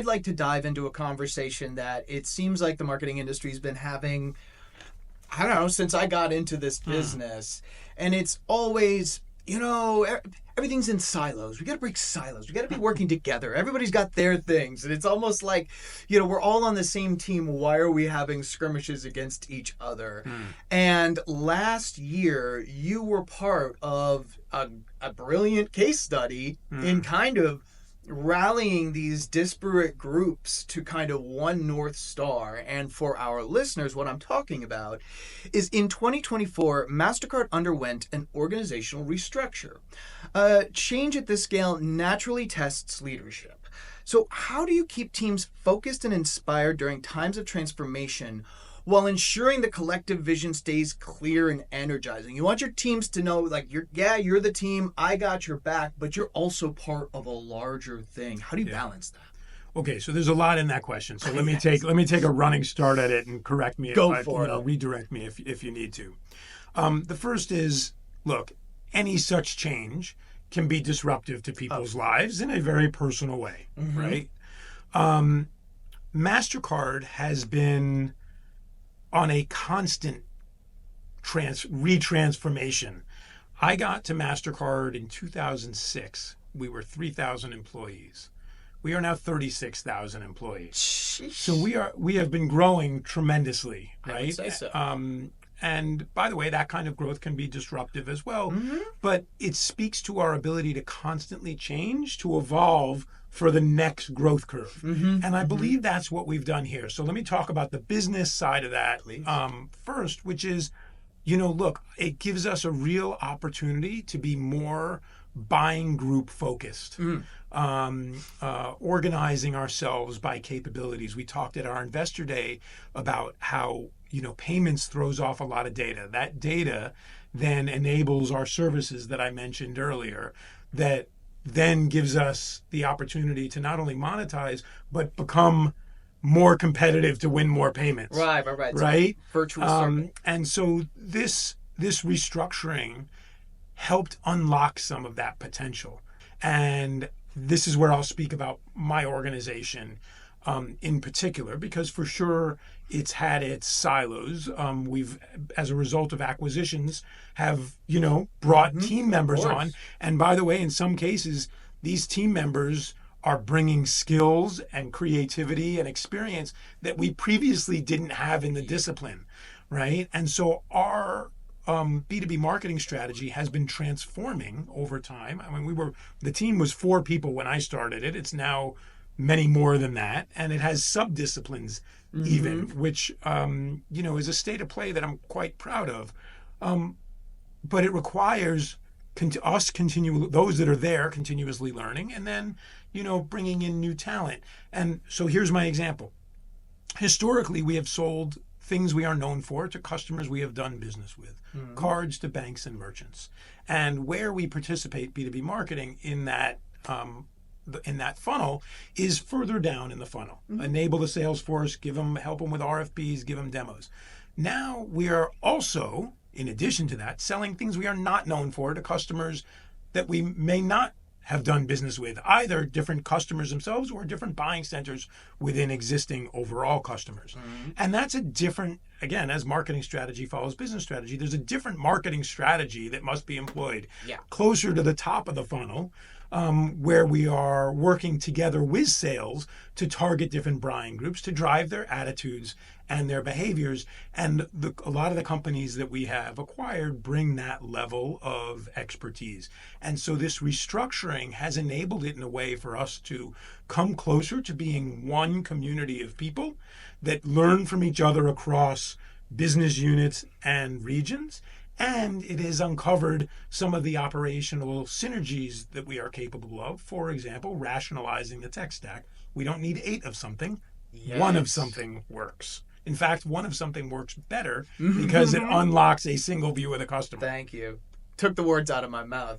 I'd like to dive into a conversation that it seems like the marketing industry's been having, I don't know, since I got into this business. And it's always, everything's in silos. We got to break silos. We got to be working together. Everybody's got their things. And it's almost like, we're all on the same team. Why are we having skirmishes against each other? And last year, you were part of a brilliant case study in kind of rallying these disparate groups to kind of one North Star. And for our listeners, what I'm talking about is in 2024, Mastercard underwent an organizational restructure. Change at this scale naturally tests leadership. So how do you keep teams focused and inspired during times of transformation while ensuring the collective vision stays clear and energizing? You want your teams to know, like, you're the team, I got your back, but you're also part of a larger thing. How do you balance that? Okay, so there's a lot in that question. So let me take a running start at it and correct me redirect me if you need to. The first is, look, any such change can be disruptive to people's lives in a very personal way, right? Mastercard has been on a constant retransformation. I got to Mastercard in 2006. We were 3,000 employees. We are now 36,000 employees. Sheesh. So we have been growing tremendously, right? I would say so. And by the way, that kind of growth can be disruptive as well. But it speaks to our ability to constantly change, to evolve for the next growth curve. And I believe that's what we've done here. So let me talk about the business side of that first, which is, look, it gives us a real opportunity to be more buying group focused, organizing ourselves by capabilities. We talked at our investor day about how payments throws off a lot of data. That data then enables our services that I mentioned earlier, that then gives us the opportunity to not only monetize, but become more competitive to win more payments. Right. Right? Virtuous circle. And so this restructuring helped unlock some of that potential. And this is where I'll speak about my organization in particular, because for sure it's had its silos. We've, as a result of acquisitions, have, brought team members on. And by the way, in some cases, these team members are bringing skills and creativity and experience that we previously didn't have in the discipline, right? And so our B2B marketing strategy has been transforming over time. I mean, the team was 4 people when I started it. It's now many more than that. And it has sub-disciplines even, which, is a state of play that I'm quite proud of. But it requires those that are there continuously learning, and then, bringing in new talent. And so here's my example. Historically, we have sold things we are known for to customers we have done business with, cards to banks and merchants. And where we participate B2B marketing in that funnel is further down in the funnel. Enable the sales force, help them with RFPs, give them demos. Now we are also, in addition to that, selling things we are not known for to customers that we may not have done business with, either different customers themselves or different buying centers within existing overall customers. And that's a different, again, as marketing strategy follows business strategy, there's a different marketing strategy that must be employed closer to the top of the funnel, where we are working together with sales to target different buying groups to drive their attitudes and their behaviors. And a lot of the companies that we have acquired bring that level of expertise. And so this restructuring has enabled it in a way for us to come closer to being one community of people that learn from each other across business units and regions. And it has uncovered some of the operational synergies that we are capable of. For example, rationalizing the tech stack. We don't need 8 of something. One of something works. In fact, one of something works better because it unlocks a single view of the customer. Thank you. Took the words out of my mouth.